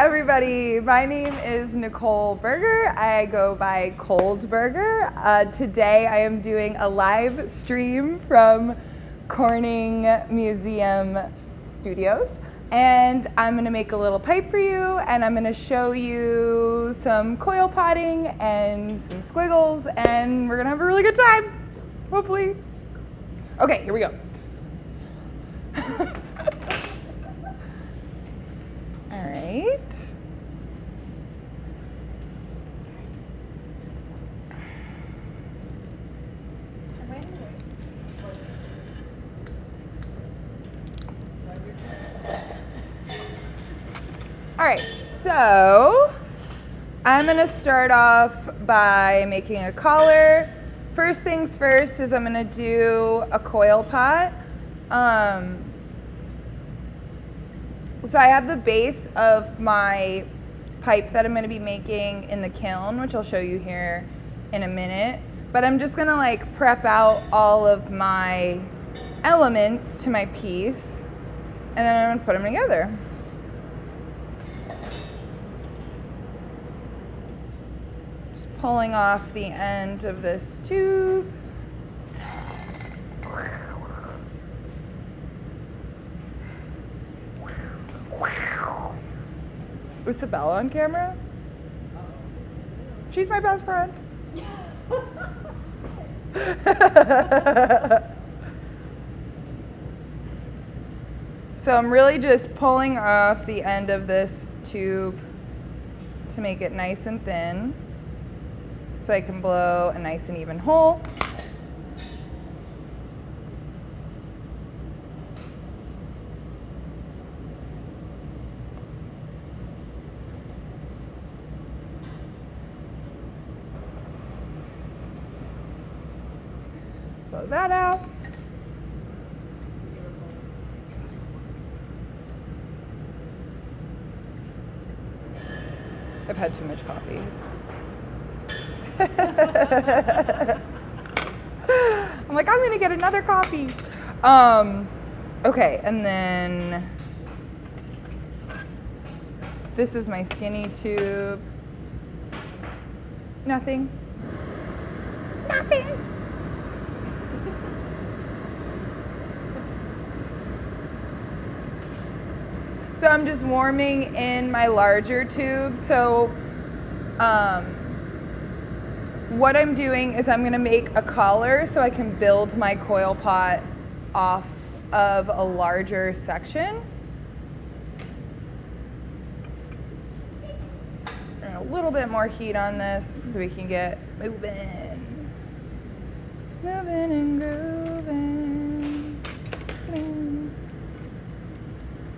everybody. My name is Nicole Berger. I go by Cold Berger. Today I am doing a live stream from Corning Museum Studios. And I'm gonna make a little pipe for you, and I'm gonna show you some coil potting and some squiggles, and we're gonna have a really good time, hopefully. Okay, here we go. All right. All right, so I'm gonna start off by making a collar. First things first is I'm gonna do a coil pot. So I have the base of my pipe that I'm gonna be making in the kiln, which I'll show you here in a minute. But I'm just gonna like prep out all of my elements to my piece, and then I'm gonna put them together. Just pulling off the end of this tube. Was Sibel on camera? She's my best friend. So I'm really just pulling off the end of this tube to make it nice and thin so I can blow a nice and even hole. Blow that out. I've had too much coffee. I'm like, I'm gonna get another coffee. Okay, and then this is my skinny tube. Nothing. So I'm just warming in my larger tube. So what I'm doing is I'm gonna make a collar so I can build my coil pot off of a larger section. And a little bit more heat on this so we can get moving. Moving and grooving.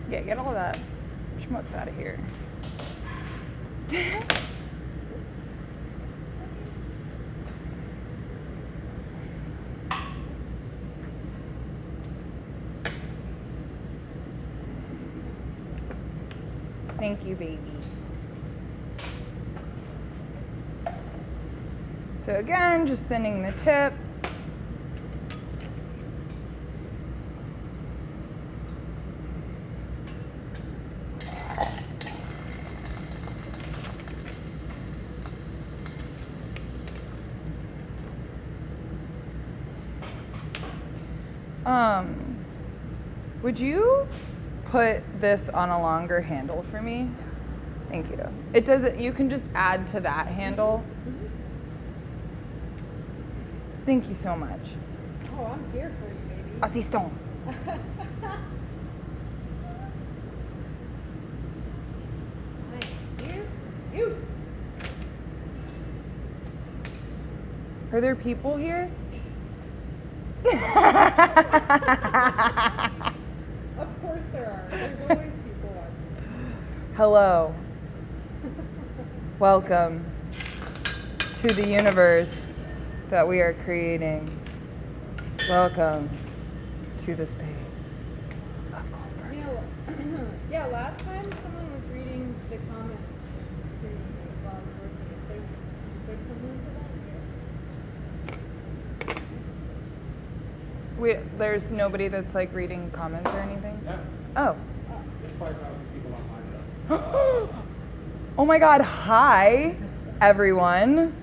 Yeah, get all that schmutz out of here. Thank you, baby. So again, just thinning the tip. Would you put this on a longer handle for me? Thank you. It doesn't, you can just add to that handle. Thank you so much. Oh, I'm here for you, baby. Assistant. I'm here for you. Are there people here? Of course there are. There's always people watching. Hello. Welcome to the universe that we are creating. Welcome to the space of Cold Berger. You know, yeah, last time someone was reading the comments to me while I was working. Is there someone for that here? There's nobody that's like reading comments or anything? Yeah. Oh. There's 5,000 people online though. Oh my God, hi, everyone.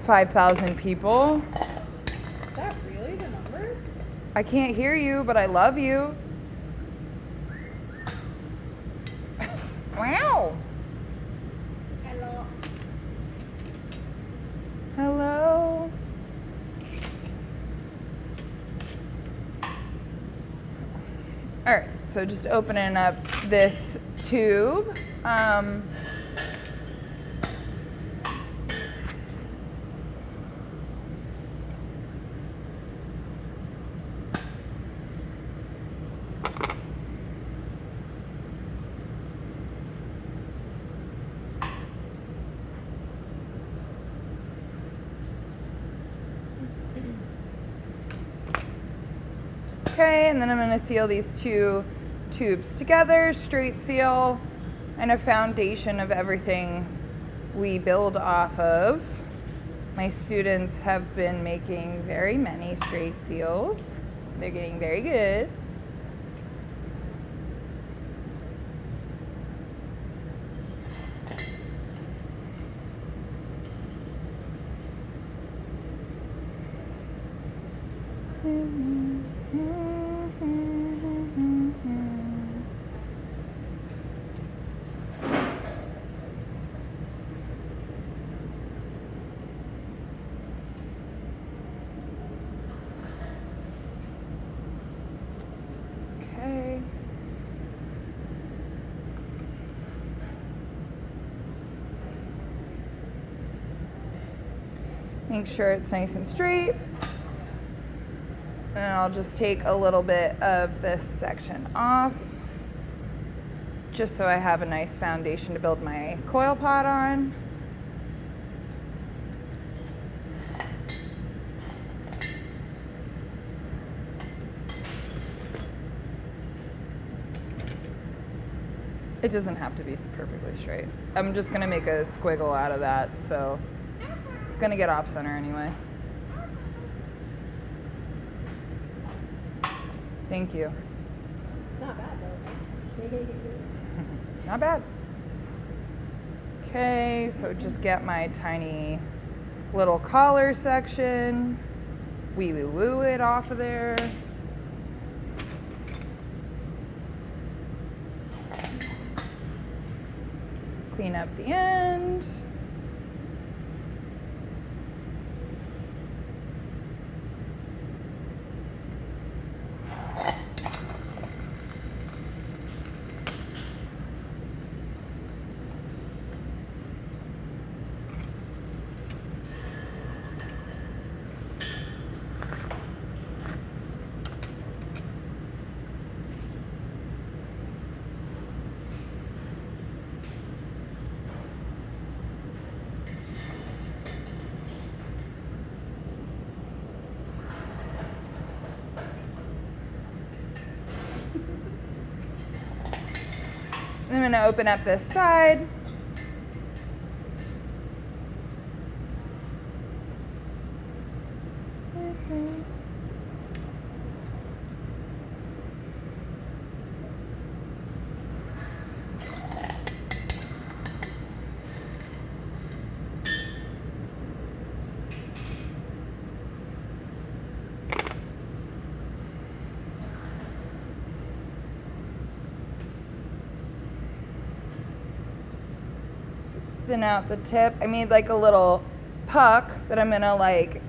5,000 people. Is that really the number? I can't hear you, but I love you. Wow. Hello. Hello. All right, so just opening up this tube. Okay, and then I'm going to seal these two tubes together, straight seal, and a foundation of everything we build off of. My students have been making very many straight seals. They're getting very good. Okay. Make sure it's nice and straight. And I'll just take a little bit of this section off, just so I have a nice foundation to build my coil pot on. It doesn't have to be perfectly straight. I'm just gonna make a squiggle out of that, so it's gonna get off center anyway. Thank you. Not bad though. Not bad. Okay, so just get my tiny little collar section. Wee woo woo it off of there. Clean up the end. I'm going to open up this side. Thin out the tip. I made like a little puck that I'm gonna like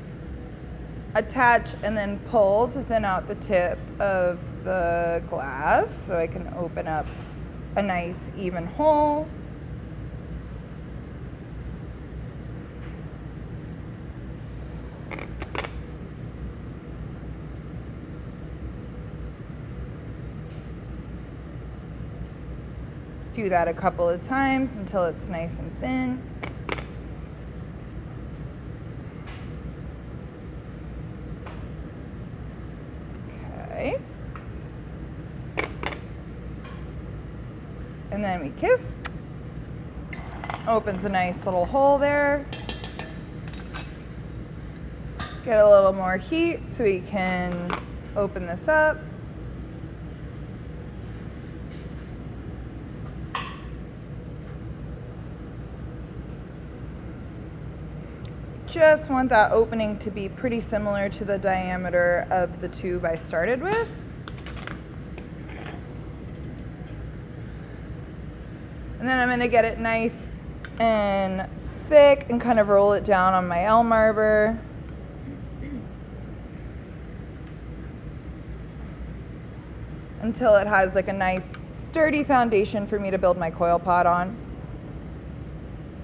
attach and then pull to thin out the tip of the glass so I can open up a nice even hole. Do that a couple of times until it's nice and thin. Okay. And then we kiss. Opens a nice little hole there. Get a little more heat so we can open this up. just want that opening to be pretty similar to the diameter of the tube I started with. And then I'm going to get it nice and thick and kind of roll it down on my elm arbor. Until it has like a nice sturdy foundation for me to build my coil pot on.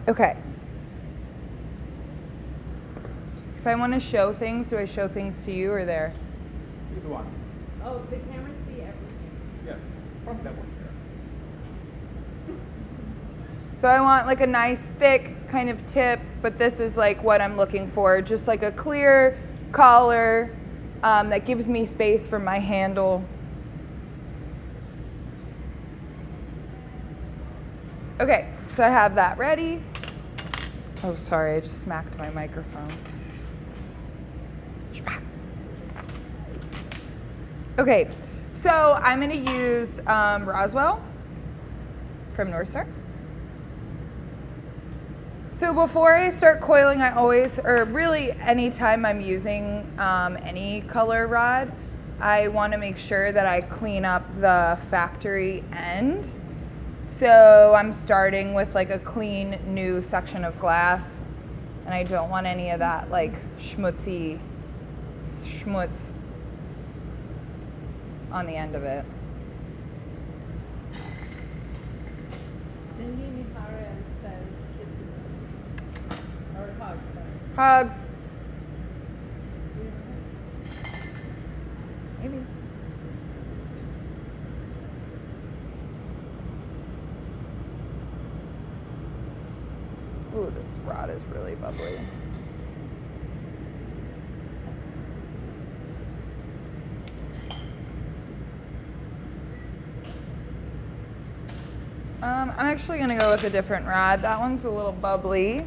Okay. If I want to show things, do I show things to you or there? Either one. Oh, the cameras see everything. Yes. From that one there. So I want like a nice thick kind of tip, but this is like what I'm looking for. Just like a clear collar that gives me space for my handle. Okay, so I have that ready. Oh, sorry, I just smacked my microphone. Okay, so I'm gonna use Roswell from North Star. So before I start coiling, I always, or really anytime I'm using any color rod, I wanna make sure that I clean up the factory end. So I'm starting with like a clean new section of glass, and I don't want any of that like schmutz on the end of it. Cindy Nihara says kisses. Or hugs, sorry. Hugs. Maybe. Ooh, this rod is really bubbly. I'm actually gonna go with a different rod. That one's a little bubbly.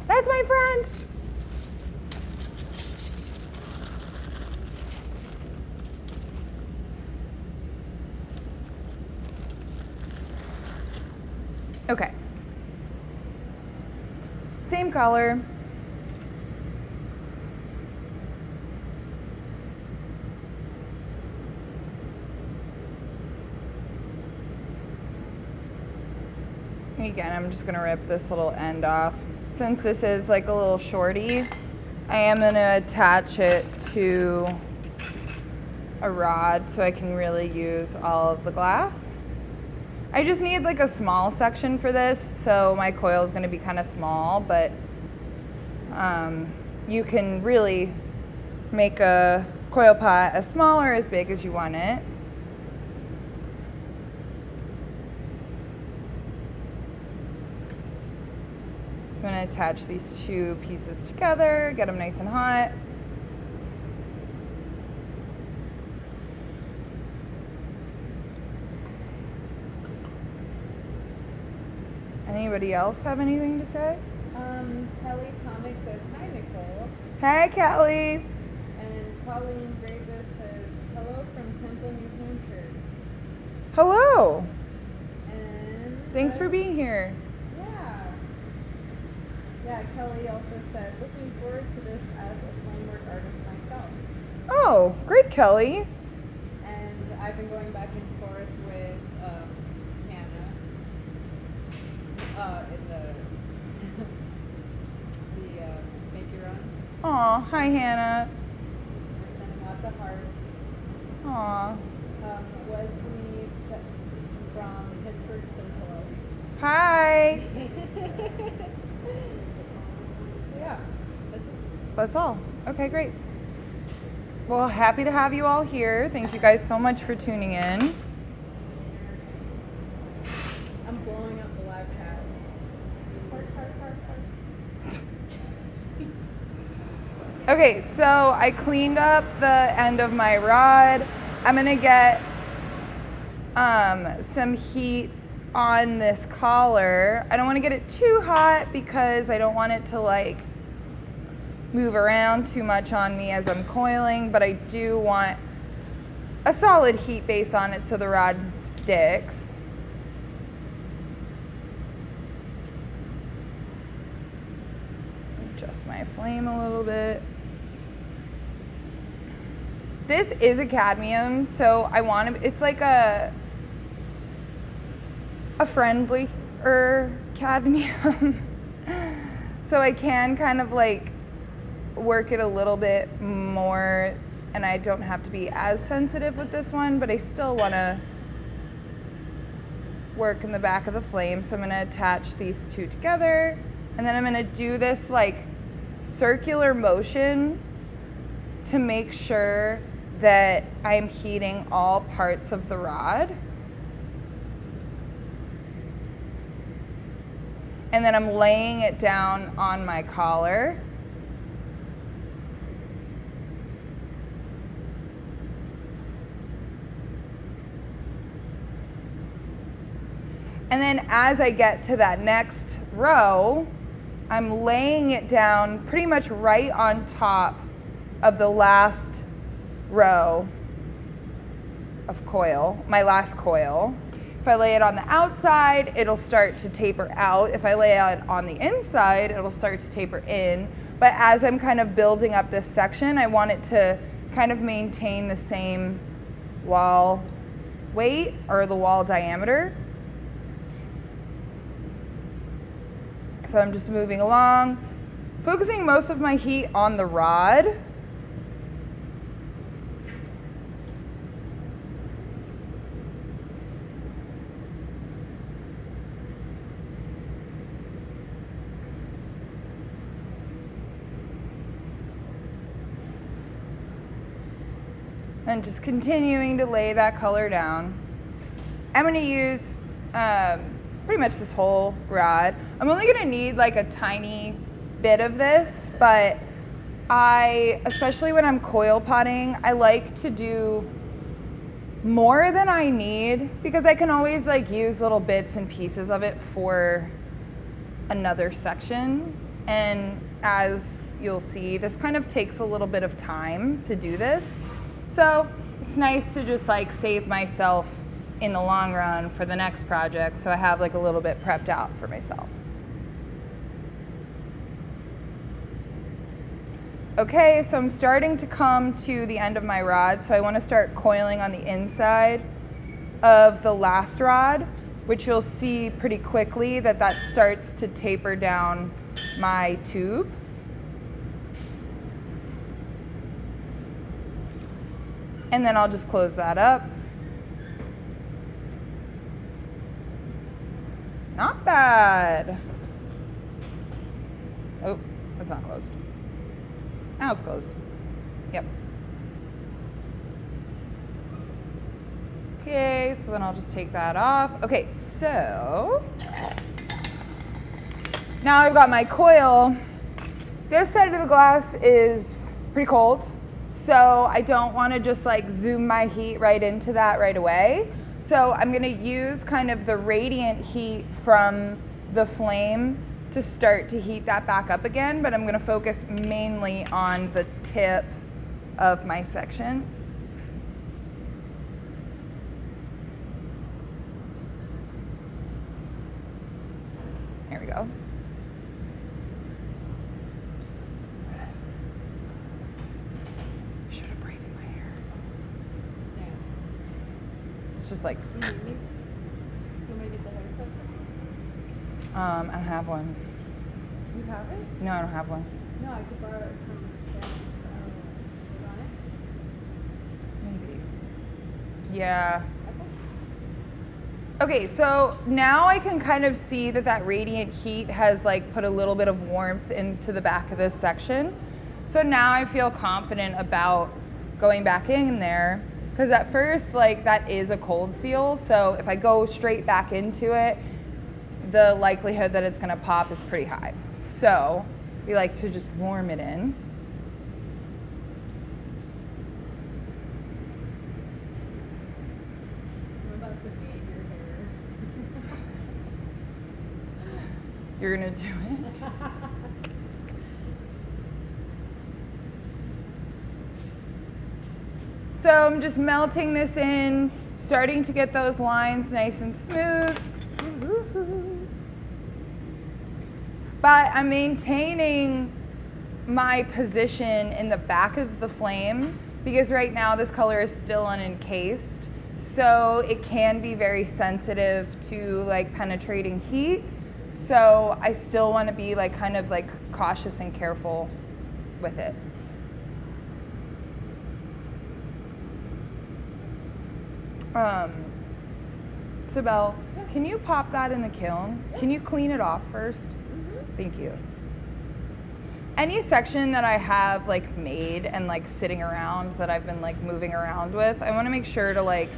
That's my friend. Okay. Same color. Again, I'm just gonna rip this little end off. Since this is like a little shorty, I am gonna attach it to a rod so I can really use all of the glass. I just need like a small section for this, so my coil is gonna be kind of small, but you can really make a coil pot as small or as big as you want it. I'm gonna attach these two pieces together, get them nice and hot. Anybody else have anything to say? Kelly Comic says, hi Nicole. Hey, Kelly. And Colleen Gravis says, hello from Temple, New Hampshire. Hello. And Thanks for being here. Yeah, Kelly also said, looking forward to this as a flamework artist myself. Oh, great, Kelly. And I've been going back and forth with Hannah in the Make Your Own. Aw, hi, Hannah. We're sending lots of hearts. Aw. Wesley from Pittsburgh says hello. Hi. Yeah, that's it. That's all. Okay, great. Well, happy to have you all here. Thank you guys so much for tuning in. I'm blowing up the live chat. Heart, heart, heart, heart. Okay, so I cleaned up the end of my rod. I'm gonna get some heat on this collar. I don't want to get it too hot because I don't want it to like move around too much on me as I'm coiling, but I do want a solid heat base on it so the rod sticks. adjust my flame a little bit. This is a cadmium, so I want to, it's like a friendlier cadmium. So I can kind of like work it a little bit more, and I don't have to be as sensitive with this one, but I still want to work in the back of the flame. So I'm going to attach these two together, and then I'm going to do this like circular motion to make sure that I'm heating all parts of the rod. And then I'm laying it down on my collar. And then as I get to that next row, I'm laying it down pretty much right on top of the last row of coil, my last coil. If I lay it on the outside, it'll start to taper out. If I lay it on the inside, it'll start to taper in. But as I'm kind of building up this section, I want it to kind of maintain the same wall weight or the wall diameter. So I'm just moving along, focusing most of my heat on the rod. And just continuing to lay that color down. I'm going to use pretty much this whole rod. I'm only going to need like a tiny bit of this, but especially when I'm coil potting, I like to do more than I need because I can always like use little bits and pieces of it for another section. And as you'll see, this kind of takes a little bit of time to do this. So it's nice to just like save myself in the long run for the next project, so I have like a little bit prepped out for myself. Okay, so I'm starting to come to the end of my rod, so I want to start coiling on the inside of the last rod, which you'll see pretty quickly that starts to taper down my tube. And then I'll just close that up. Not bad. Oh, it's not closed. Now it's closed. Yep. Okay, so then I'll just take that off. Okay, so now I've got my coil. This side of the glass is pretty cold, so I don't want to just like zoom my heat right into that right away. So I'm going to use kind of the radiant heat from the flame to start to heat that back up again, but I'm going to focus mainly on the tip of my section. There we go. Should have braided my hair. Yeah. It's just like, Do you need me? You want me to get the haircut? I don't have one. You have it? No, I don't have one. No, I could borrow it from Dan. On it? Maybe. Yeah. Okay, so now I can kind of see that radiant heat has like put a little bit of warmth into the back of this section. So now I feel confident about going back in there, because at first like that is a cold seal, so if I go straight back into it, the likelihood that it's gonna pop is pretty high. So we like to just warm it in. I'm about to beat your hair. You're gonna do it. So I'm just melting this in, starting to get those lines nice and smooth. But I'm maintaining my position in the back of the flame, because right now this color is still unencased, so it can be very sensitive to like penetrating heat. So I still want to be like kind of like cautious and careful with it. Sibel, can you pop that in the kiln? Can you clean it off first? Thank you. Any section that I have like made and like sitting around that I've been like moving around with, I want to make sure to like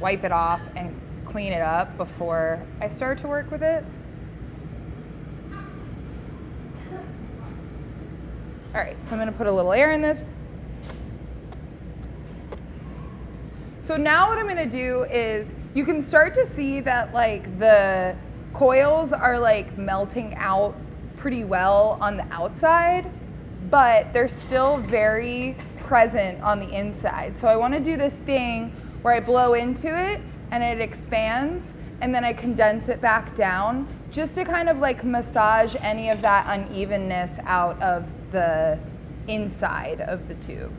wipe it off and clean it up before I start to work with it. All right, so I'm gonna put a little air in this. So now what I'm gonna do is, you can start to see that like the coils are like melting out pretty well on the outside, but they're still very present on the inside. So I wanna do this thing where I blow into it and it expands, and then I condense it back down, just to kind of like massage any of that unevenness out of the inside of the tube.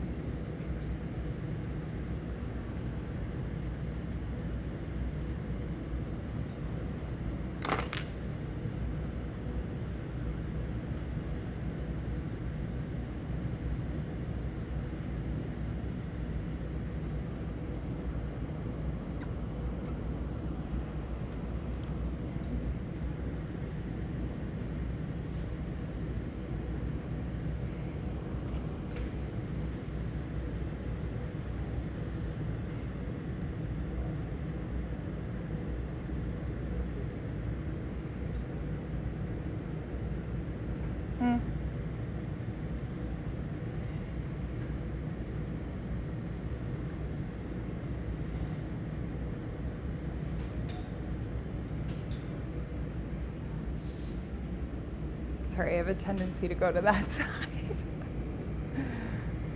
Sorry, I have a tendency to go to that side.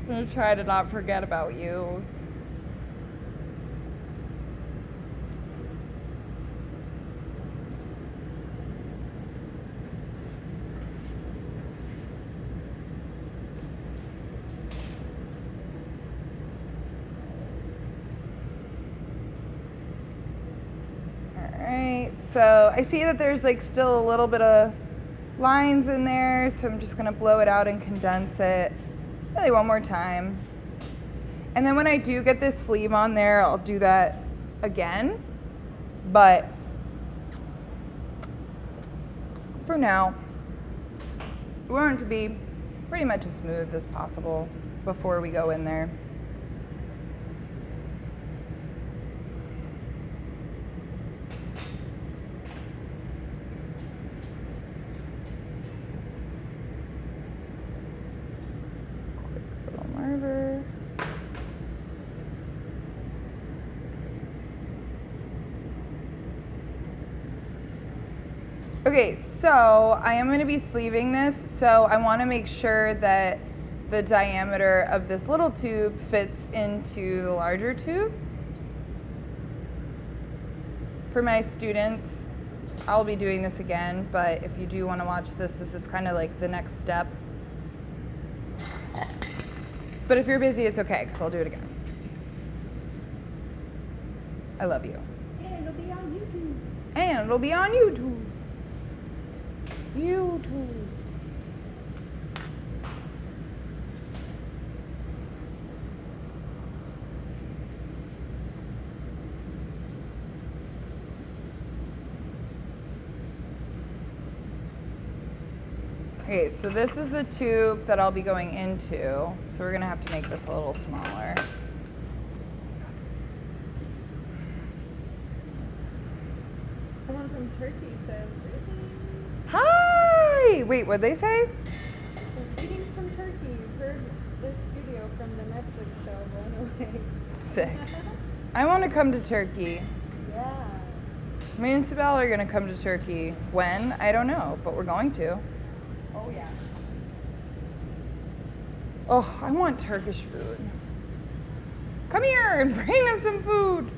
I'm gonna try to not forget about you. All right, so I see that there's like still a little bit of lines in there, so I'm just gonna blow it out and condense it really one more time. And then when I do get this sleeve on there, I'll do that again. But for now, we want it to be pretty much as smooth as possible before we go in there. Okay, so I am going to be sleeving this, so I want to make sure that the diameter of this little tube fits into the larger tube. For my students, I'll be doing this again, but if you do want to watch this, this is kind of like the next step. But if you're busy, it's okay, because I'll do it again. I love you. And it'll be on YouTube. And it'll be on YouTube. YouTube. Okay, so this is the tube that I'll be going into. So we're gonna have to make this a little smaller. Someone from Turkey says, Hi! Wait, what'd they say? greetings from Turkey. Heard this studio from the Netflix show Blown Away. Sick. I want to come to Turkey. Yeah. Me and Sibel are gonna come to Turkey. When? I don't know, but we're going to. Oh yeah. Oh, I want Turkish food. Come here and bring us some food.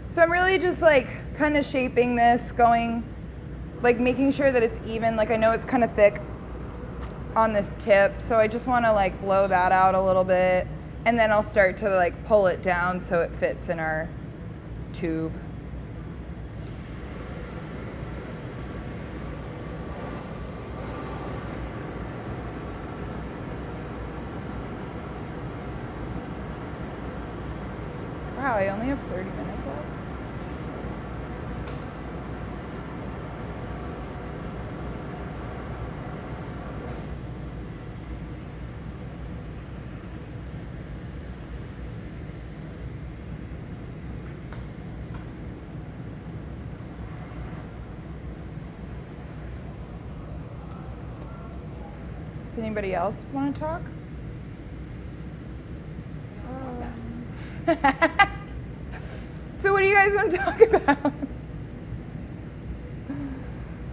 So I'm really just like kind of shaping this, going, like making sure that it's even. Like I know it's kind of thick on this tip, so I just want to like blow that out a little bit, and then I'll start to like pull it down so it fits in our tube. Wow, I only have 30 minutes left. Does anybody else want to talk? So what do you guys want to talk about?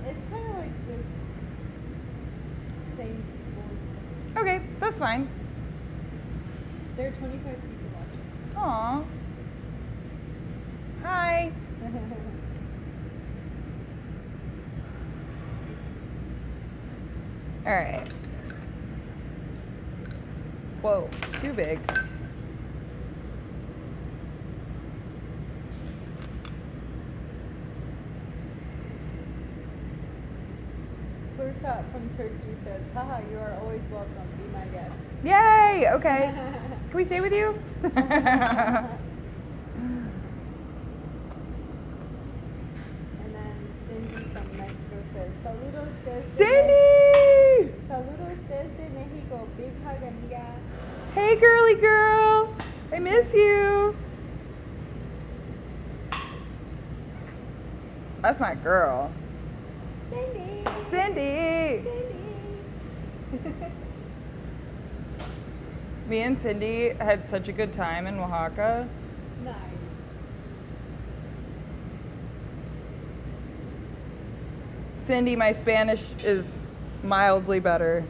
It's kind of like the same people. Okay, that's fine. There are 25 people watching. Aw. Hi. All right. Whoa, too big. Flirtop from Turkey says, haha, you are always welcome. Be my guest. Yay, okay. Can we stay with you? And then Cindy from Mexico says, saludos desde Cindy! Saludos desde Mexico. Big hug, amiga. Hey, girly girl. I miss you. That's my girl. Cindy. Cindy. Cindy. Me and Cindy had such a good time in Oaxaca. Nice. Cindy, my Spanish is mildly better.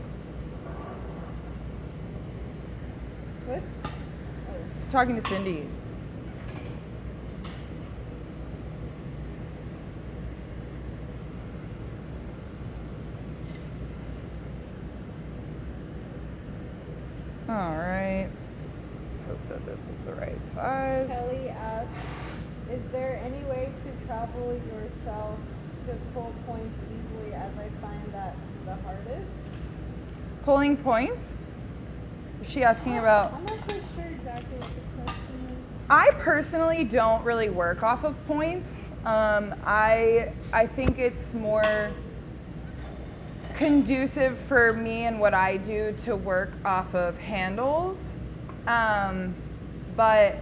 What? I was talking to Cindy. All right. Let's hope that this is the right size. Kelly asks, is there any way to travel yourself to pull points easily, as I find that the hardest? Pulling points? Is she asking about? I'm not quite sure exactly what the question is. I personally don't really work off of points. I think it's more conducive for me and what I do to work off of handles. But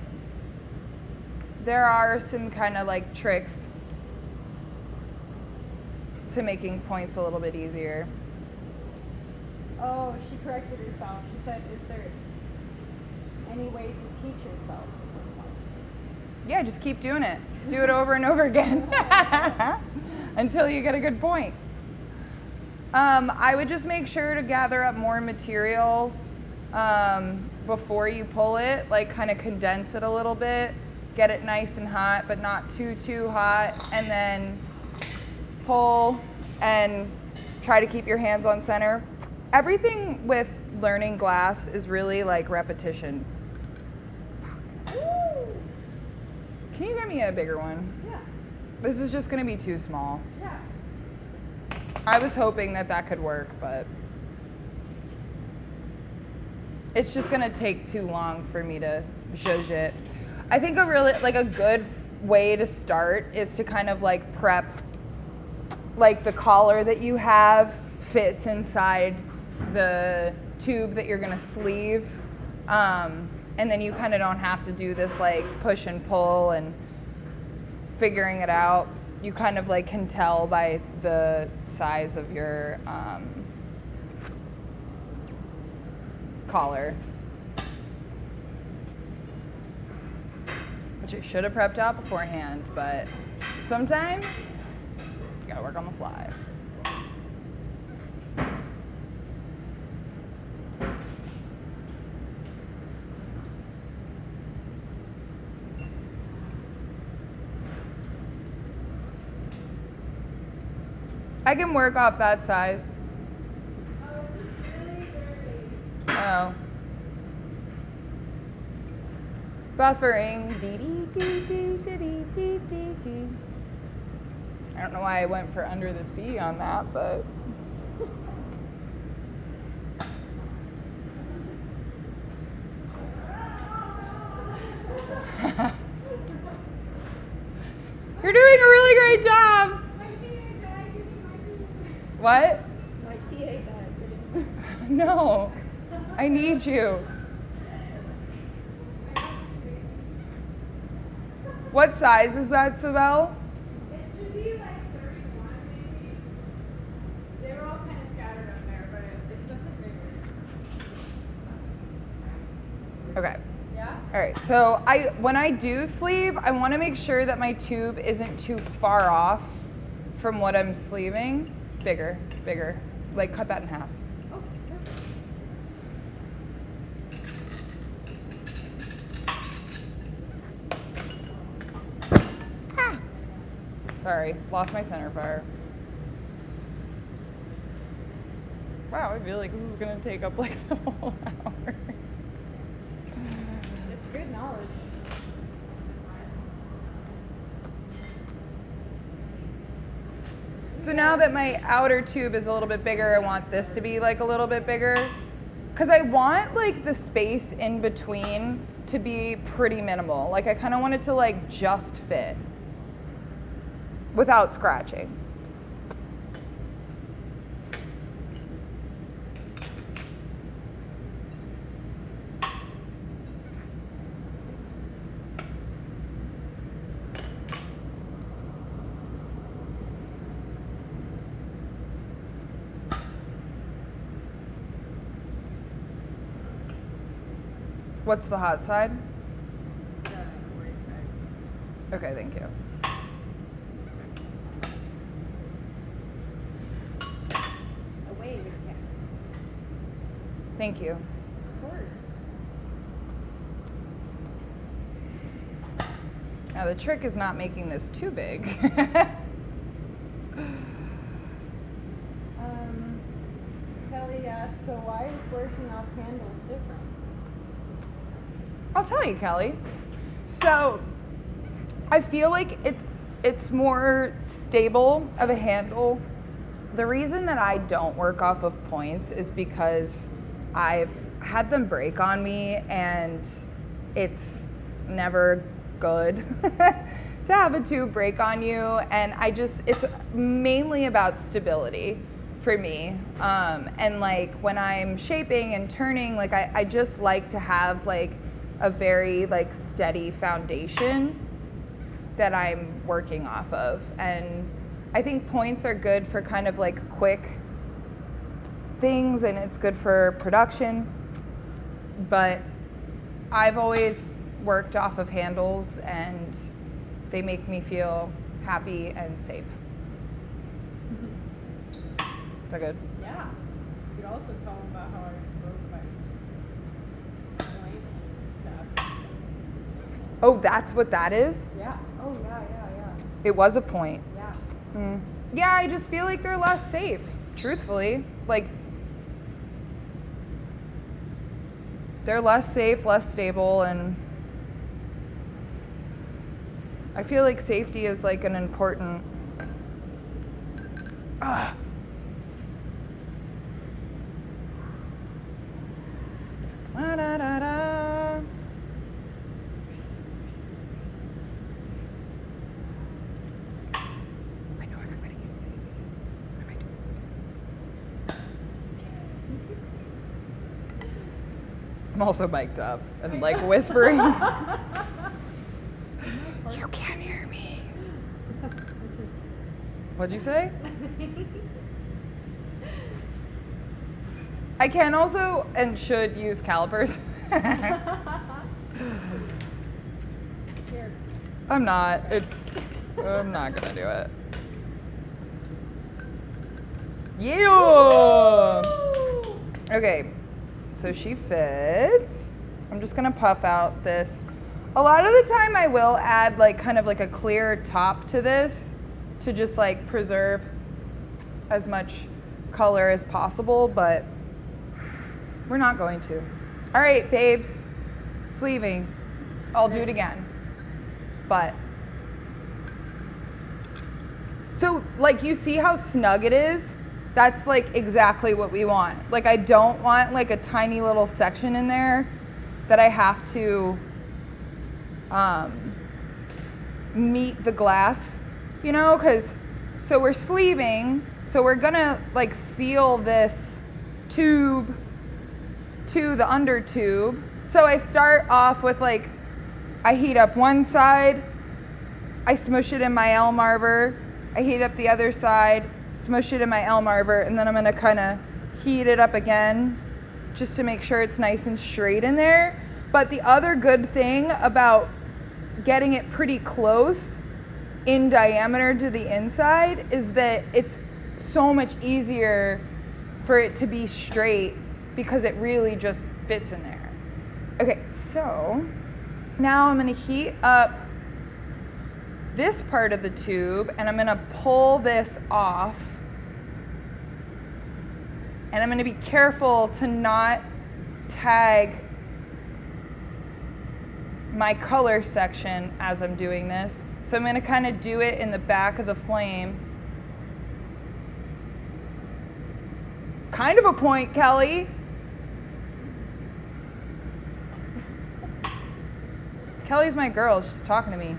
there are some kind of like tricks to making points a little bit easier. Oh, she corrected herself. She said, is there any way to teach yourself? Yeah, just keep doing it. Do it over and over again until you get a good point. I would just make sure to gather up more material before you pull it, like kind of condense it a little bit, get it nice and hot, but not too hot, and then pull and try to keep your hands on center. Everything with learning glass is really like repetition. Can you get me a bigger one? Yeah. This is just gonna be too small. Yeah. I was hoping that that could work, but it's just gonna take too long for me to zhuzh it. I think a good way to start is to kind of like prep, like the collar that you have fits inside the tube that you're gonna sleeve. And then you kind of don't have to do this like push and pull and figuring it out. You kind of like can tell by the size of your collar. Which I should have prepped out beforehand, but sometimes you gotta work on the fly. I can work off that size. Oh, it's just really dirty. Oh. Buffering. Dee dee dee dee dee dee dee dee dee. I don't know why I went for Under the Sea on that, but. You're doing a really great job. What? My TA died. No, I need you. What size is that, Sibel? It should be like 31 maybe. They were all kind of scattered on there, but it's definitely bigger. Okay. Yeah? All right. So when I do sleeve, I want to make sure that my tube isn't too far off from what I'm sleeving. Bigger, bigger. Like cut that in half. Oh, perfect. Sorry, lost my center fire. Wow, I feel like this is gonna take up like the whole hour. It's good knowledge. So now that my outer tube is a little bit bigger, I want this to be like a little bit bigger. Cause I want like the space in between to be pretty minimal. Like I kind of want it to like just fit without scratching. What's the hot side? Okay, thank you. Away with you. Thank you. Of course. Now the trick is not making this too big. Kelly asked, so why is working off handles different? I'll tell you, Kelly. So I feel like it's more stable of a handle. The reason that I don't work off of points is because I've had them break on me and it's never good to have a tube break on you, and it's mainly about stability for me. And like when I'm shaping and turning, like I just like to have like a very like steady foundation that I'm working off of. And I think points are good for kind of like quick things, and it's good for production. But I've always worked off of handles, and they make me feel happy and safe. Is that good? Yeah. You could also tell them about how I broke my point stuff. Oh, that's what that is? Yeah. Oh, yeah. It was a point. Yeah. Yeah, I just feel like they're less safe, truthfully. Like, they're less safe, less stable, and I feel like safety is like an important. Da-da-da-da. I know everybody can see me. What am I doing? I'm also mic'd up and like whispering. You can't hear me. What'd you say? I can also and should use calipers. Here. I'm not. I'm not gonna do it. Yeah. Okay, so she fits. I'm just gonna puff out this. A lot of the time I will add like kind of like a clear top to this to just like preserve as much color as possible, but we're not going to. All right, babes, sleeving. I'll do it again, but. So like you see how snug it is? That's like exactly what we want. Like I don't want like a tiny little section in there that I have to meet the glass, you know, so we're sleeving, so we're gonna like seal this tube to the under tube. So I start off with like, I heat up one side, I smush it in my Elm Arbor, I heat up the other side, smush it in my Elm Arbor, and then I'm gonna kinda heat it up again just to make sure it's nice and straight in there. But the other good thing about getting it pretty close in diameter to the inside is that it's so much easier for it to be straight because it really just fits in there. Okay, so now I'm gonna heat up this part of the tube and I'm gonna pull this off. And I'm gonna be careful to not tag my color section as I'm doing this. So I'm gonna kind of do it in the back of the flame. Kind of a point, Kelly. Kelly's my girl, she's talking to me.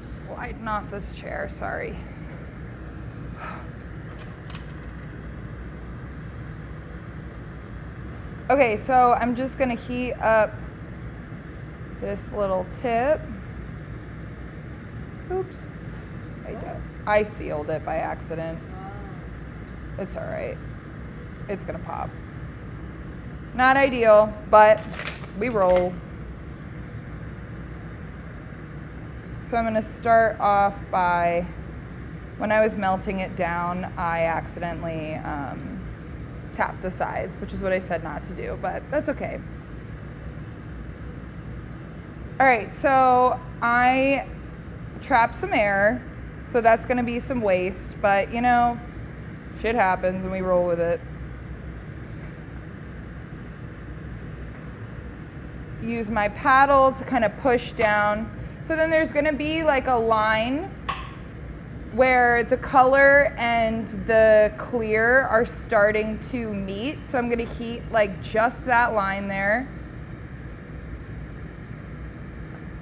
Sliding off this chair, sorry. Okay, so I'm just gonna heat up this little tip. Oops, I sealed it by accident. It's all right, it's gonna pop. Not ideal, but we roll. So I'm gonna start off by, when I was melting it down, I accidentally tap the sides, which is what I said not to do, but that's okay. All right, so I trapped some air, so that's gonna be some waste, but you know, shit happens and we roll with it. Use my paddle to kind of push down. So then there's gonna be like a line where the color and the clear are starting to meet. So I'm gonna heat like just that line there.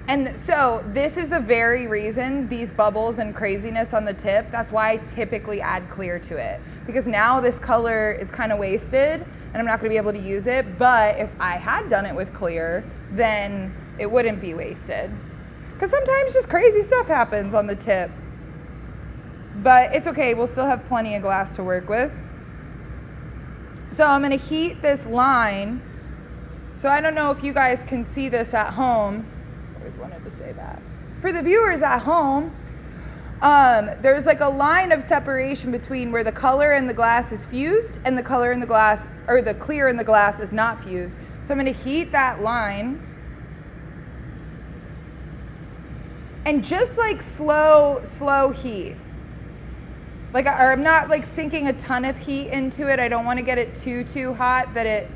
And so this is the very reason these bubbles and craziness on the tip, that's why I typically add clear to it. Because now this color is kind of wasted and I'm not gonna be able to use it, but if I had done it with clear, then it wouldn't be wasted. Because sometimes just crazy stuff happens on the tip. But it's okay, we'll still have plenty of glass to work with. So I'm gonna heat this line. So I don't know if you guys can see this at home. I always wanted to say that. For the viewers at home, there's like a line of separation between where the color in the glass is fused and the color in the glass, or the clear in the glass is not fused. So I'm gonna heat that line. And just like slow heat. Like, or I'm not like sinking a ton of heat into it. I don't want to get it too hot that it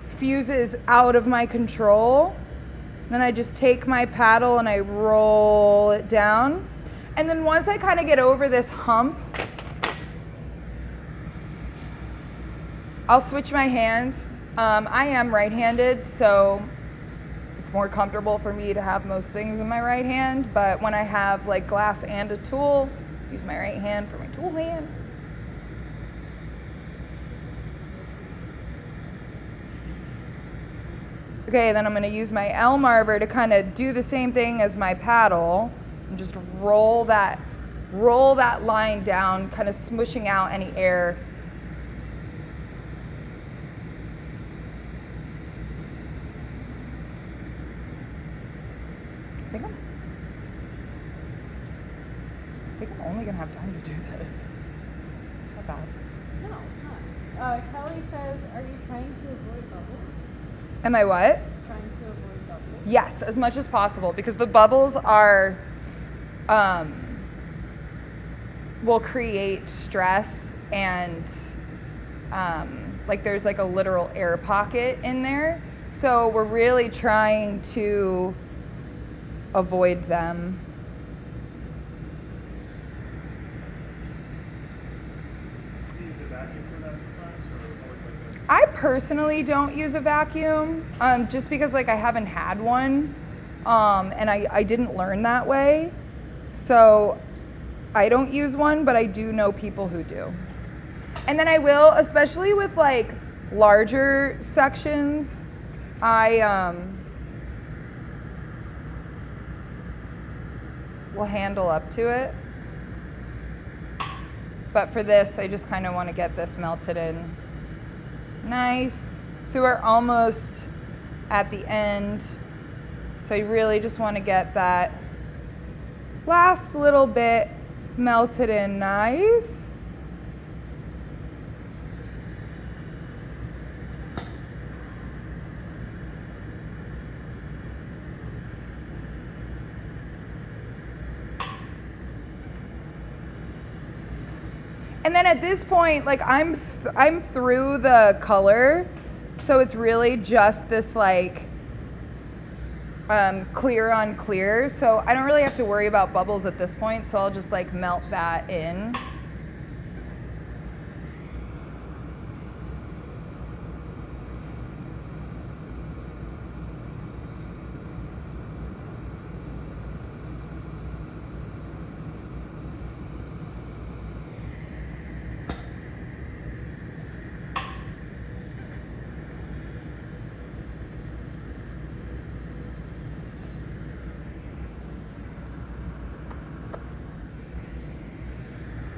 fuses out of my control. Then I just take my paddle and I roll it down. And then once I kind of get over this hump, I'll switch my hands. I am right-handed, so it's more comfortable for me to have most things in my right hand. But when I have like glass and a tool, use my right hand for my tool hand. Okay, then I'm gonna use my Elm Arbor to kind of do the same thing as my paddle and just roll that line down, kind of smushing out any air. I think I'm only gonna have time to do this. It's not bad. No, it's not. Kelly says, are you trying to avoid bubbles? Am I what? Trying to avoid bubbles. Yes, as much as possible, because the bubbles are, will create stress and like there's like a literal air pocket in there. So we're really trying to avoid them. Do you use a vacuum for that sometimes, or always like this? I personally don't use a vacuum, just because like I haven't had one, and I didn't learn that way. So I don't use one, but I do know people who do. And then I will, especially with like larger sections, I will handle up to it. But for this, I just kind of want to get this melted in nice. So we're almost at the end. So you really just want to get that last little bit melted in nice. And then at this point, like I'm through the color, so it's really just this like clear on clear. So I don't really have to worry about bubbles at this point. So I'll just like melt that in.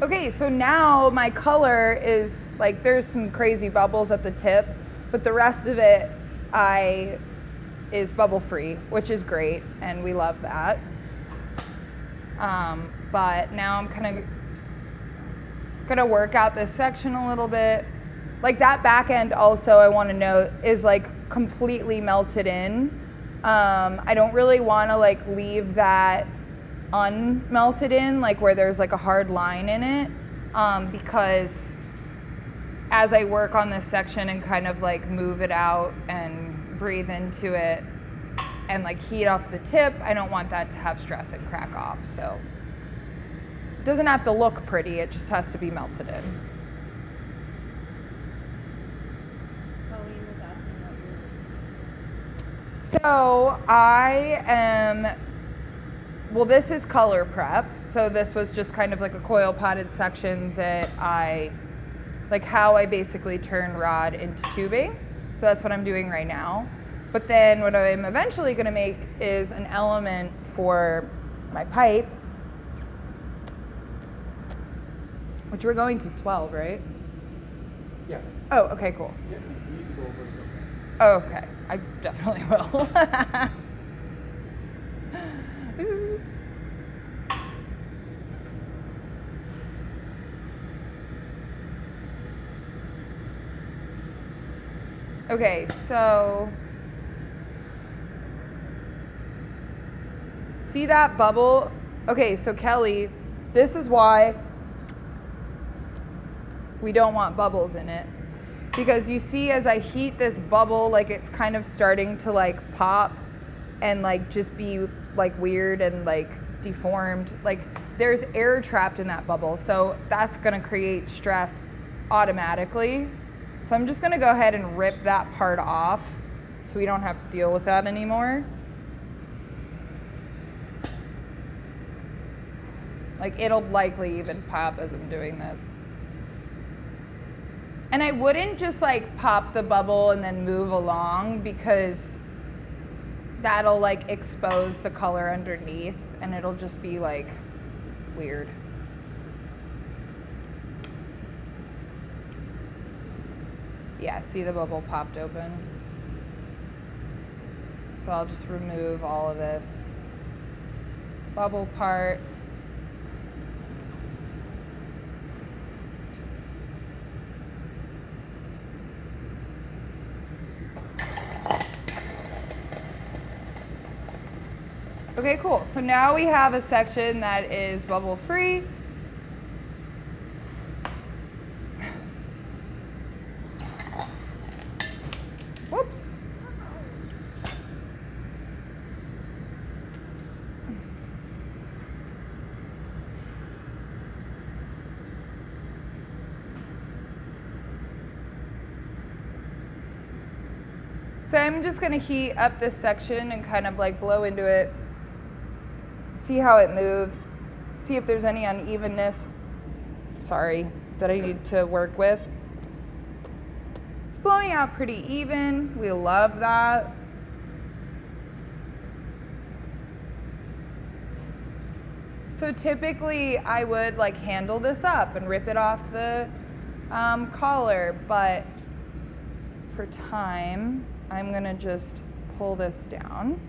Okay, so now my color is like, there's some crazy bubbles at the tip, but the rest of it is bubble free, which is great, and we love that. But now I'm kind of gonna work out this section a little bit. Like that back end also, I wanna note, is like completely melted in. I don't really wanna like leave that unmelted in, like where there's like a hard line in it, because as I work on this section and kind of like move it out and breathe into it and like heat off the tip, I don't want that to have stress and crack off. So it doesn't have to look pretty, it just has to be melted in. Colleen was asking what you're So I am, well, this is color prep. So this was just kind of like a coil potted section that like how I basically turn rod into tubing. So that's what I'm doing right now. But then what I'm eventually gonna make is an element for my pipe, which we're going to 12, right? Yes. Oh, okay, cool. Yeah, we need to go over something. Oh, okay, I definitely will. Okay, so see that bubble? Okay, so Kelly, this is why we don't want bubbles in it. Because you see as I heat this bubble, like it's kind of starting to like pop and like just be like weird and like deformed. Like there's air trapped in that bubble, so that's gonna create stress automatically. So I'm just gonna go ahead and rip that part off so we don't have to deal with that anymore. Like it'll likely even pop as I'm doing this. And I wouldn't just like pop the bubble and then move along, because that'll like expose the color underneath and it'll just be like weird. Yeah, see the bubble popped open? So I'll just remove all of this bubble part. Okay, cool. So now we have a section that is bubble free. Whoops. So I'm just gonna heat up this section and kind of like blow into it, see how it moves, see if there's any unevenness, that I need to work with. It's blowing out pretty even, we love that. So typically I would like handle this up and rip it off the collar, but for time, I'm gonna just pull this down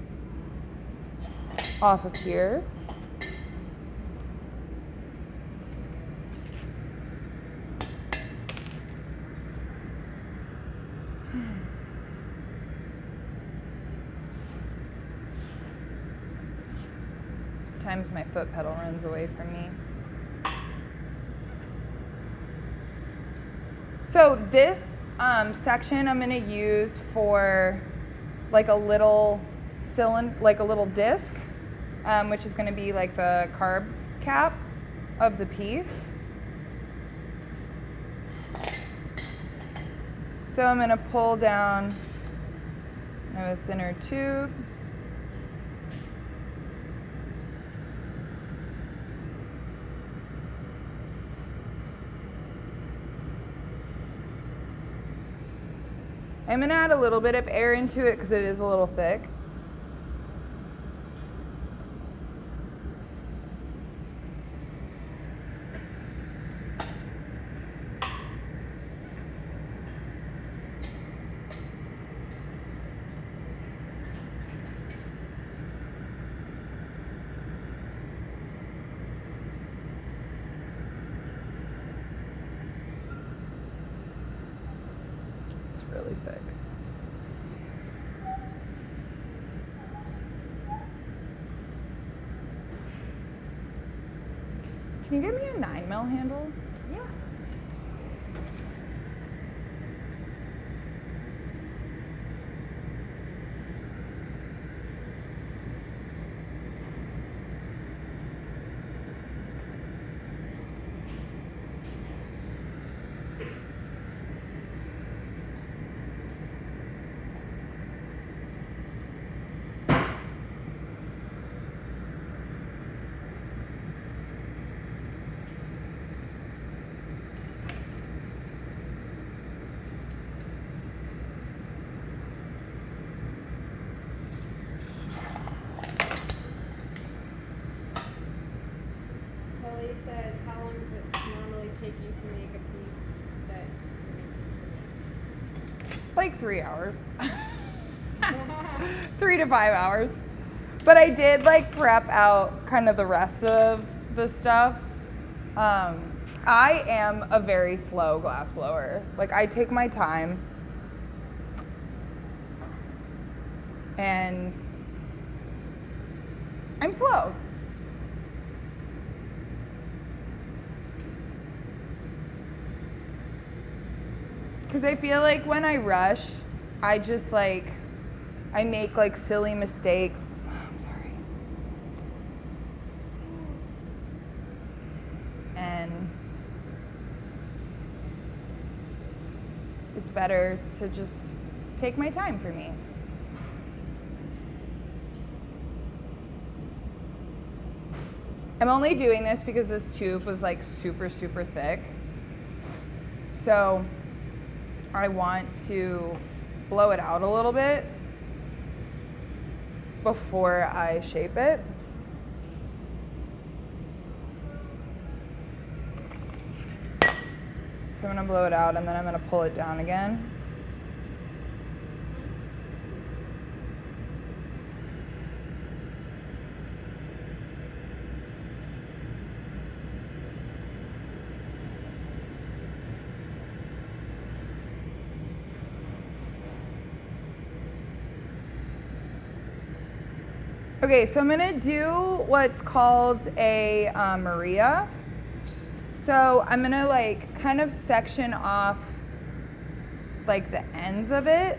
off of here. Sometimes my foot pedal runs away from me. So this section I'm gonna use for like a little cylinder, like a little disc, which is gonna be like the carb cap of the piece. So I'm gonna pull down, I have a thinner tube. I'm gonna add a little bit of air into it because it is a little thick. It's really thick. Can you give me a 9mm handle? Yeah. Kelly said, how long does it normally take you to make a piece that you're making? Like 3 hours. 3 to 5 hours. But I did like prep out kind of the rest of the stuff. I am a very slow glass blower. Like I take my time and I'm slow. Because I feel like when I rush, I just like, I make like silly mistakes. I'm sorry. And it's better to just take my time for me. I'm only doing this because this tube was like super, super thick. So I want to blow it out a little bit before I shape it. So I'm gonna blow it out and then I'm gonna pull it down again. Okay, so I'm gonna do what's called a Maria. So I'm gonna like kind of section off like the ends of it.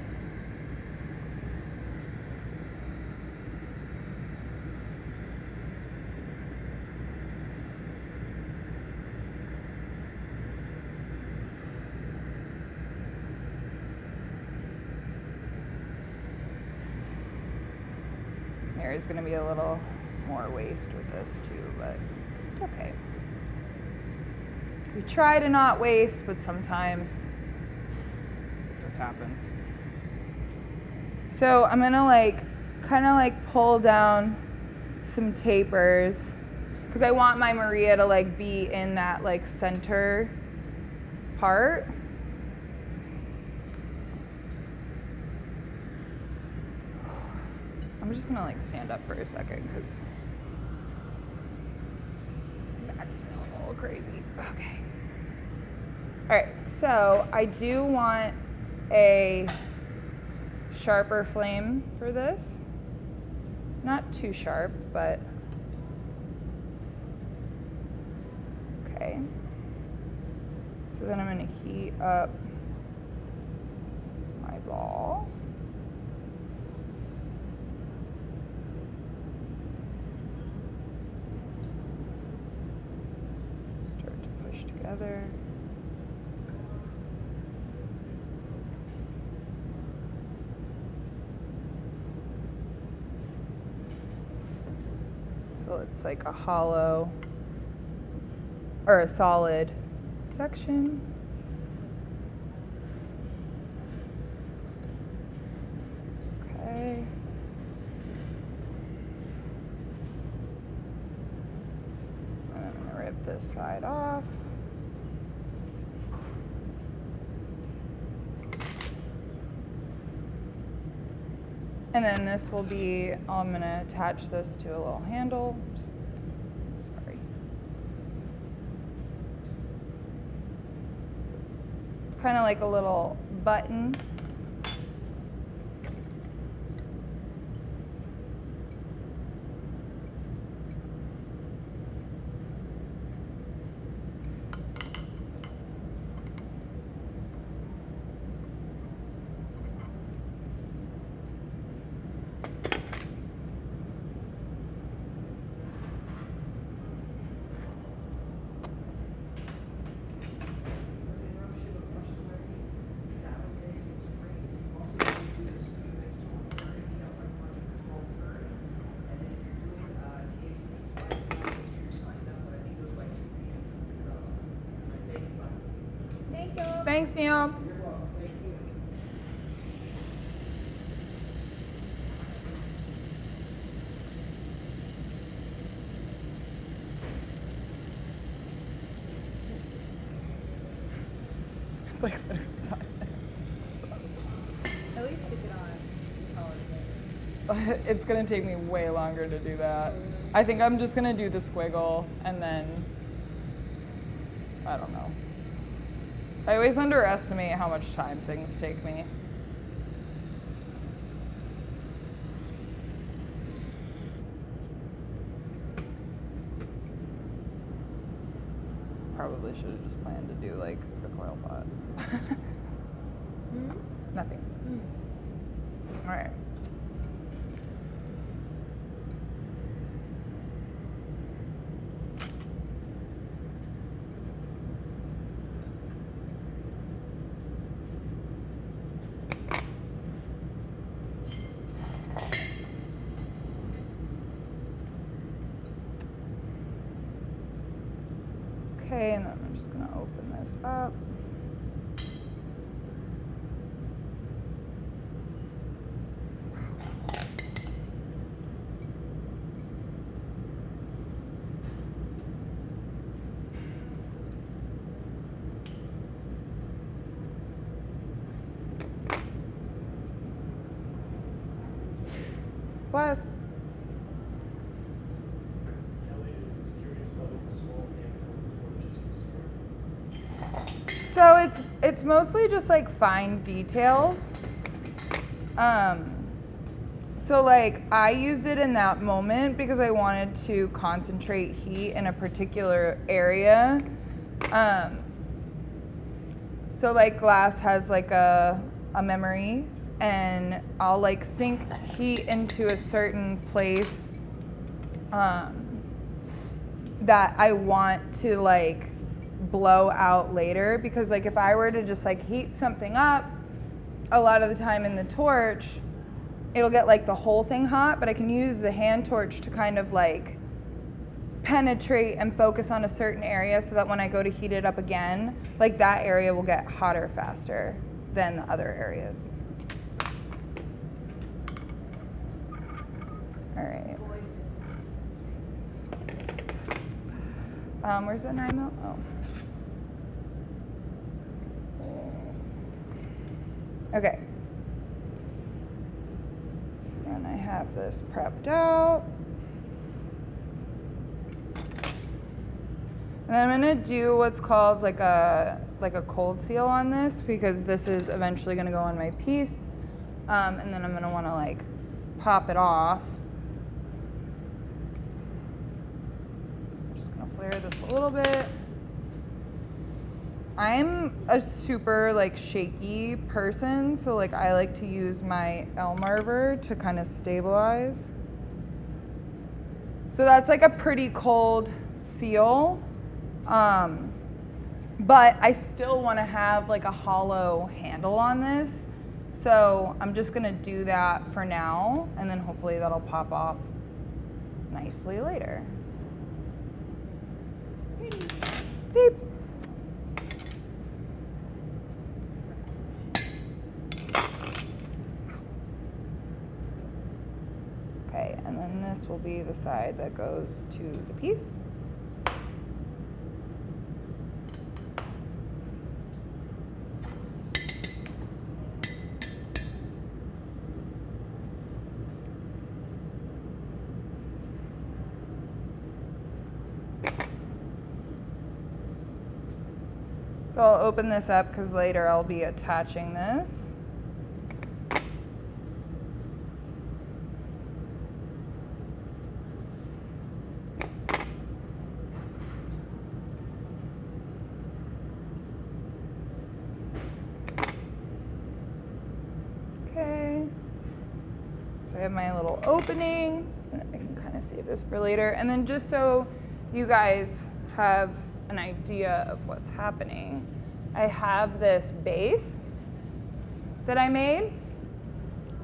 There's gonna be a little more waste with this too, but it's okay. We try to not waste, but sometimes it just happens. So I'm gonna like, kind of like pull down some tapers because I want my Maria to like be in that like center part. I'm just gonna like stand up for a second because my back's feeling a little crazy. Okay. All right, so I do want a sharper flame for this. Not too sharp, but okay. So then I'm gonna heat up my ball. Start to push together. So it's like a hollow or a solid section. Okay. And I'm gonna rip this side off. And then this will be, I'm gonna attach this to a little handle. Oops. Sorry. It's kind of like a little button. Thanks, Neil. Like, At least stick it on. it's gonna take me way longer to do that. I think I'm just gonna do the squiggle and then, I don't know. I always underestimate how much time things take me. Probably should have just planned to do like a coil pot. Nothing. All right. Okay, and then I'm just gonna open this up. Plus, so it's mostly just like fine details. So like I used it in that moment because I wanted to concentrate heat in a particular area. So like glass has like a memory, and I'll like sink heat into a certain place that I want to like blow out later, because like if I were to just like heat something up, a lot of the time in the torch, it'll get like the whole thing hot, but I can use the hand torch to kind of like penetrate and focus on a certain area so that when I go to heat it up again, like that area will get hotter faster than the other areas. All right. Where's that 9 mil? Oh. Okay. So then I have this prepped out. And I'm gonna do what's called like a cold seal on this, because this is eventually gonna go on my piece. And then I'm gonna wanna like pop it off. I'm just gonna flare this a little bit. I'm a super like shaky person, so like I like to use my Elmarver to kind of stabilize. So that's like a pretty cold seal. But I still want to have like a hollow handle on this. So I'm just gonna do that for now, and then hopefully that'll pop off nicely later. Beep. Okay, and then this will be the side that goes to the piece. So I'll open this up because later I'll be attaching this. Okay. So I have my little opening. I can kind of save this for later. And then just so you guys have an idea of what's happening, I have this base that I made,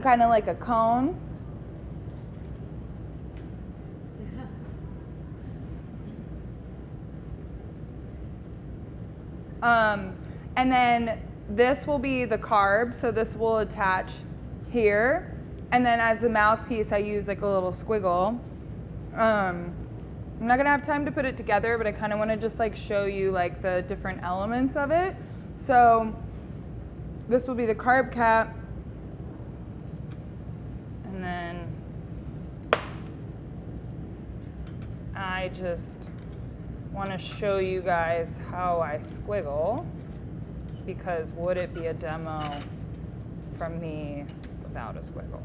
kind of like a cone. And then this will be the carb, so this will attach here. And then as the mouthpiece, I use like a little squiggle. I'm not gonna have time to put it together, but I kind of want to just like show you like the different elements of it. So this will be the carb cap, and then I just want to show you guys how I squiggle, because would it be a demo from me without a squiggle?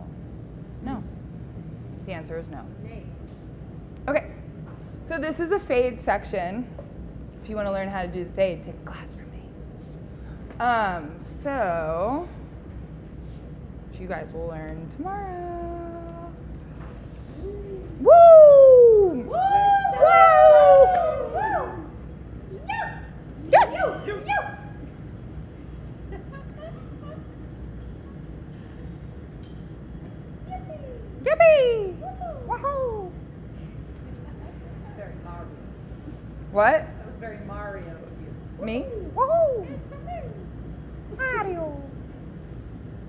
No. The answer is no. Okay. So this is a fade section. If you want to learn how to do the fade, take a class from me. So, which you guys will learn tomorrow. Woo! Woo! Woo! Yippee! Woohoo! Very Mario. What? That was very Mario of you. Me? Woohoo! Mario!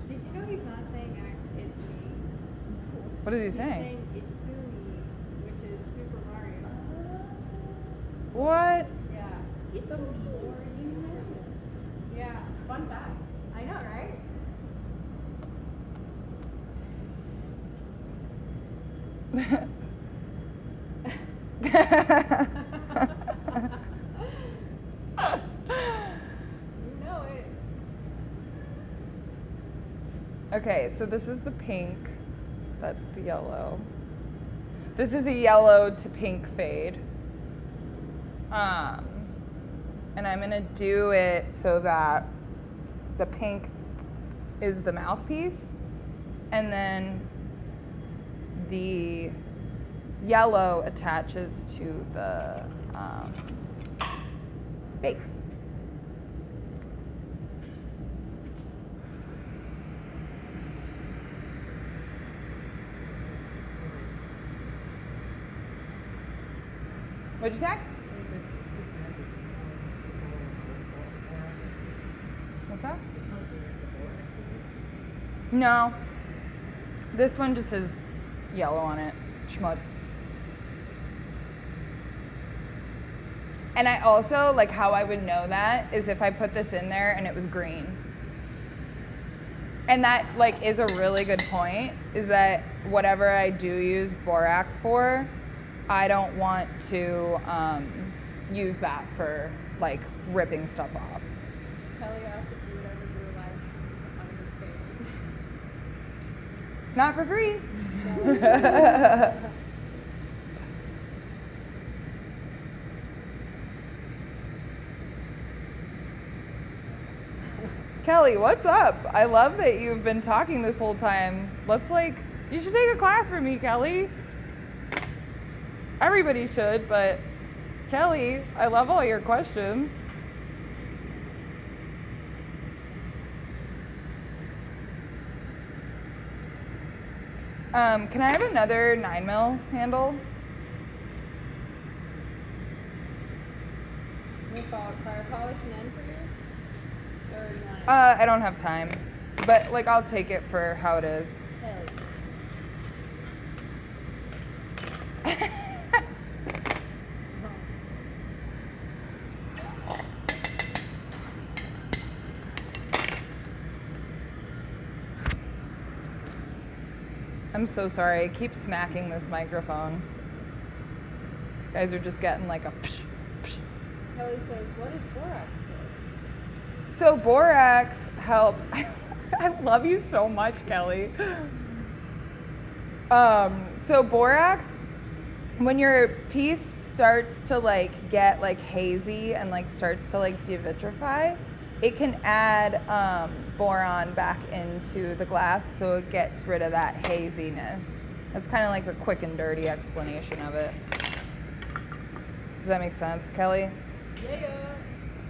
Did you know he's not saying it's me? What is he He's saying? saying it's me, which is Super Mario. What? Yeah. It's the more you know. Yeah. Fun facts. I know, right? You know it. Okay, so this is the pink. That's the yellow. This is a yellow to pink fade. And I'm gonna do it so that the pink is the mouthpiece, and then the yellow attaches to the base. What'd you say? What's that? No. This one just has yellow on it. Schmutz. And I also, like, how I would know that is if I put this in there and it was green. And that, like, is a really good point, is that whatever I do use borax for, I don't want to use that for, like, ripping stuff off. Kelly asked if you would ever do a live on your stage. Not for free. Kelly, what's up? I love that you've been talking this whole time. Let's, like, you should take a class from me, Kelly. Everybody should, but Kelly, I love all your questions. Can I have another 9mm handle? We thought fire polish and end for you? Or you want it? I don't have time, but, like, I'll take it for how it is. Hell I'm so sorry. I keep smacking this microphone. These guys are just getting like a psh, psh. Kelly says, what is borax for? So borax helps. I love you so much, Kelly. So borax, when your piece starts to like get like hazy and like starts to like devitrify, it can add boron back into the glass so it gets rid of that haziness. That's kind of like a quick and dirty explanation of it. Does that make sense, Kelly? Yeah.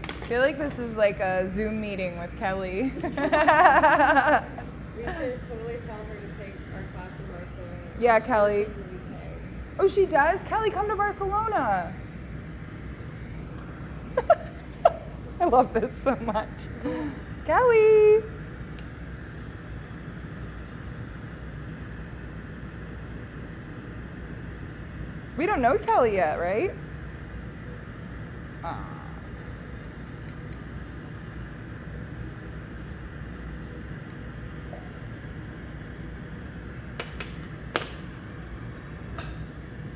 I feel like this is like a Zoom meeting with Kelly. We should totally tell her to take our class in Barcelona. Yeah, Kelly. She's in the UK. Oh, she does? Kelly, come to Barcelona. I love this so much. Kelly. We don't know Kelly yet, right? Aw.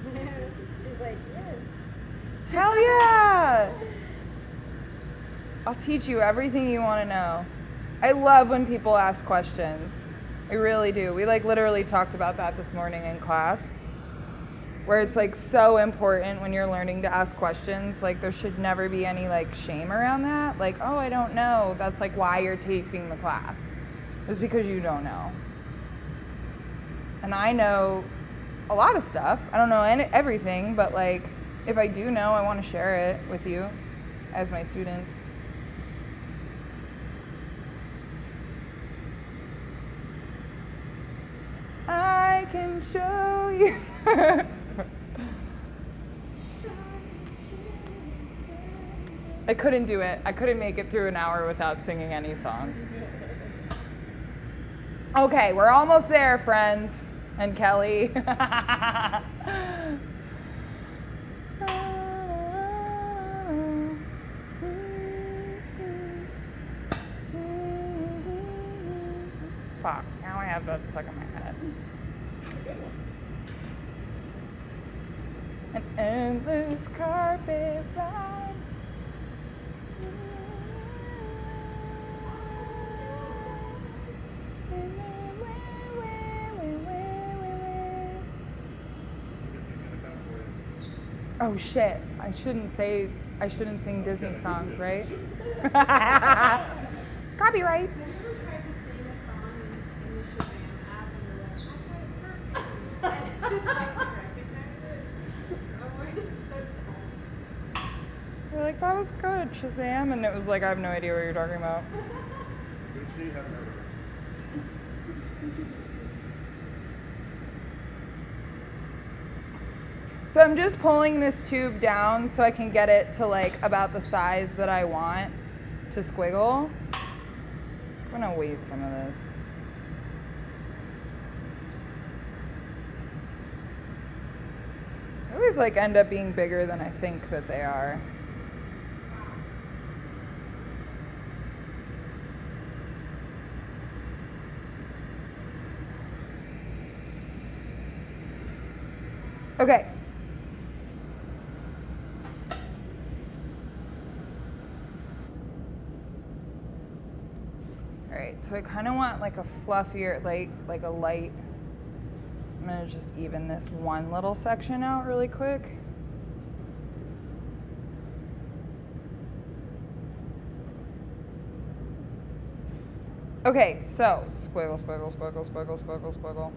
She's like, yes. Hell yeah! I'll teach you everything you want to know. I love when people ask questions. I really do. We like literally talked about that this morning in class, where it's like so important when you're learning to ask questions. Like there should never be any like shame around that. Like, oh, I don't know. That's like why you're taking the class. It's because you don't know. And I know a lot of stuff. I don't know everything, but like if I do know, I want to share it with you as my students. I can show you. I couldn't do it. I couldn't make it through an hour without singing any songs. Okay, we're almost there, friends. And Kelly. Fuck, now I have that stuck in my head. An endless carpet ride. Oh shit, I shouldn't sing Disney songs, right? Copyright. Have you ever tried to sing a song in the Shazam app and you're like, I got it perfect. And it doesn't recognize it? Oh, it's so sad. You're like, that was good, Shazam, and it was like, I have no idea what you're talking about. Did she have heard of it? So I'm just pulling this tube down so I can get it to like about the size that I want to squiggle. I'm gonna waste some of this. They always like end up being bigger than I think that they are. Okay. All right, so I kind of want like a fluffier, like a light. I'm gonna just even this one little section out really quick. Okay, so squiggle, squiggle, squiggle, squiggle, squiggle, squiggle.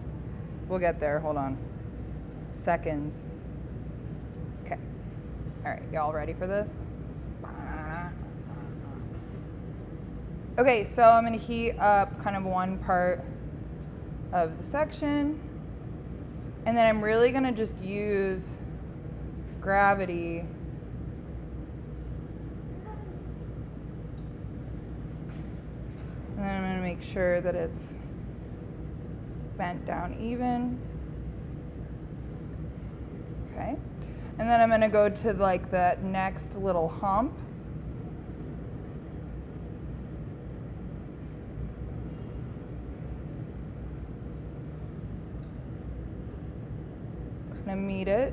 We'll get there, hold on. Seconds. Okay. All right, y'all ready for this? Okay, so I'm gonna heat up kind of one part of the section, and then I'm really gonna just use gravity and then I'm gonna make sure that it's bent down even. Okay, and then I'm gonna go to like that next little hump. Gonna meet it.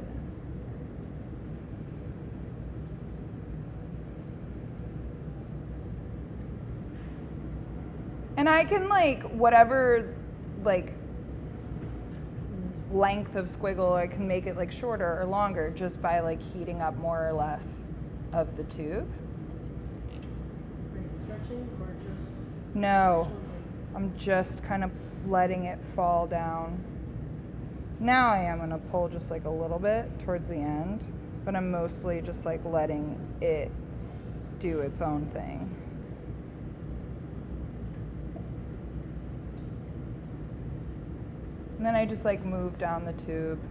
And I can like whatever like length of squiggle, I can make it like shorter or longer just by like heating up more or less of the tube. Like stretching or just? No, I'm just kind of letting it fall down. Now I am gonna pull just like a little bit towards the end, but I'm mostly just like letting it do its own thing. And then I just like move down the tube.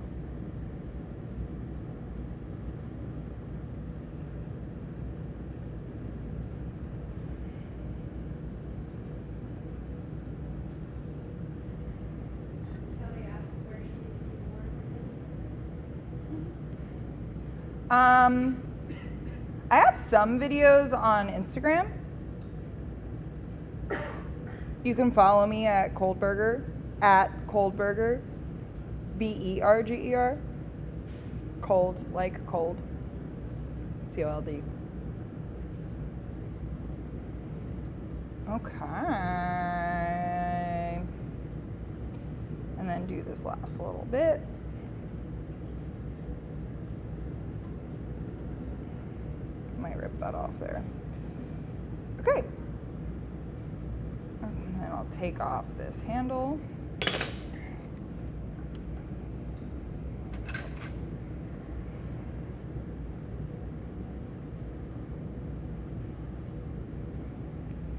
I have some videos on Instagram. You can follow me at Cold Berger, at Cold Berger, Berger. Cold, like cold. COLD. Okay. And then do this last little bit. Might rip that off there. Okay. And then I'll take off this handle.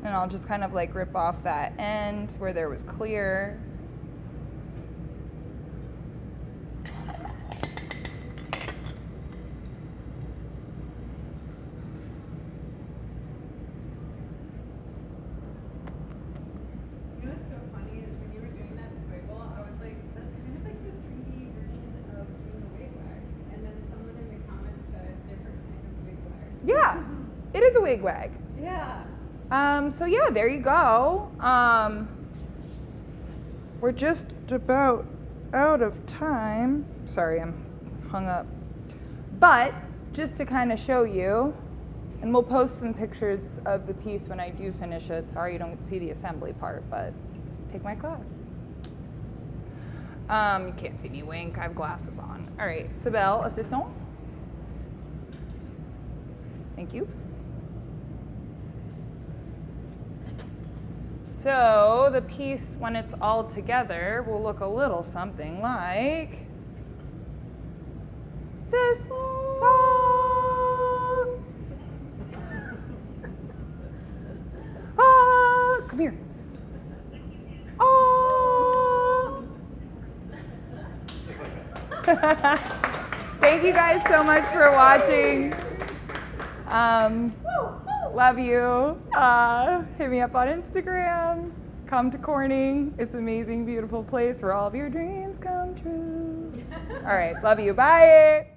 And I'll just kind of like rip off that end where there was clear. Yeah, it is a wig wag. Yeah. So yeah, there you go. We're just about out of time. Sorry, I'm hung up. But just to kind of show you, and we'll post some pictures of the piece when I do finish it. Sorry you don't see the assembly part, but take my class. You can't see me wink, I have glasses on. All right, Sibel, assistant. Thank you. So the piece, when it's all together, will look a little something like this. Come here. Thank you guys so much for watching. Love you. Hit me up on Instagram. Come to Corning. It's an amazing, beautiful place where all of your dreams come true. All right. Love you. Bye.